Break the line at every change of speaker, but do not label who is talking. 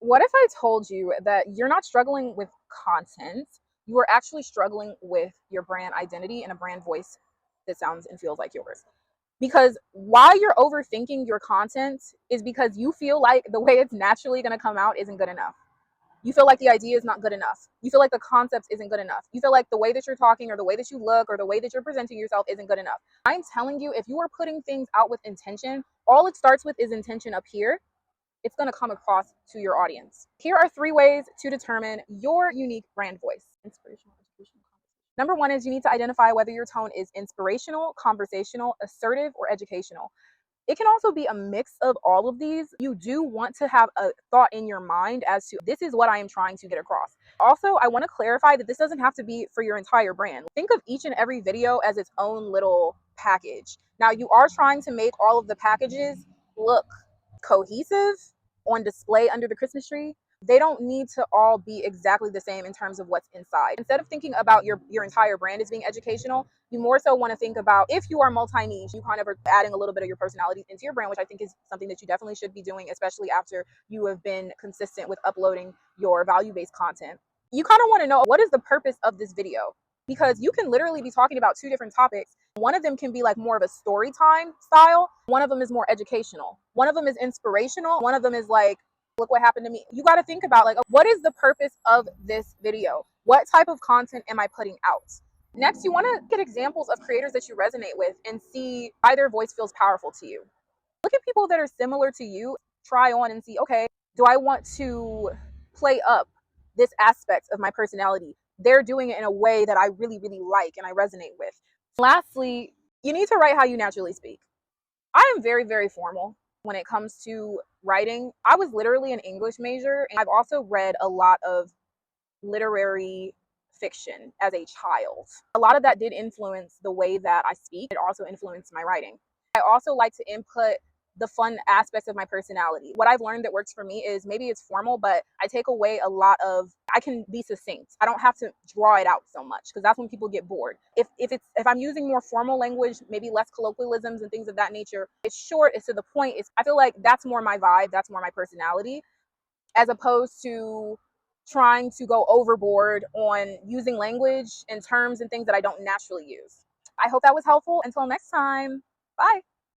What if I told you that you're not struggling with content, you are actually struggling with your brand identity and a brand voice that sounds and feels like yours? Because while you're overthinking your content is because you feel like the way it's naturally going to come out isn't good enough. You feel like the idea is not good enough. You feel like the concept isn't good enough. You feel like the way that you're talking or the way that you look or the way that you're presenting yourself isn't good enough. I'm telling you, if you are putting things out with intention, all it starts with is intention up here. It's going to come across to your audience. Here are 3 ways to determine your unique brand voice. Inspirational, educational, conversational. Number 1 is you need to identify whether your tone is inspirational, conversational, assertive, or educational. It can also be a mix of all of these. You do want to have a thought in your mind as to this is what I am trying to get across. Also, I want to clarify that this doesn't have to be for your entire brand. Think of each and every video as its own little package. Now, you are trying to make all of the packages look cohesive on display under the Christmas tree. They don't need to all be exactly the same in terms of what's inside. Instead of thinking about your entire brand as being educational, you more so want to think about, if you are multi-niche, you kind of are adding a little bit of your personality into your brand, which I think is something that you definitely should be doing, especially after you have been consistent with uploading your value-based content. You kind of want to know, what is the purpose of this video? Because you can literally be talking about 2 different topics. One of them can be like more of a story time style. One of them is more educational. One of them is inspirational. One of them is like, look what happened to me. You got to think about, like, what is the purpose of this video? What type of content am I putting out? Next, you want to get examples of creators that you resonate with and see why their voice feels powerful to you. Look at people that are similar to you, try on and see, okay, do I want to play up this aspect of my personality? They're doing it in a way that I really, really like and I resonate with. Lastly, you need to write how you naturally speak. I am very, very formal when it comes to writing. I was literally an English major, and I've also read a lot of literary fiction as a child. A lot of that did influence the way that I speak. It also influenced my writing. I also like to input the fun aspects of my personality. What I've learned that works for me is, maybe it's formal, but I take away a lot of, I can be succinct. I don't have to draw it out so much, because that's when people get bored. If I'm using more formal language, maybe less colloquialisms and things of that nature, it's short, it's to the point. I feel like that's more my vibe, that's more my personality, as opposed to trying to go overboard on using language and terms and things that I don't naturally use. I hope that was helpful. Until next time, bye.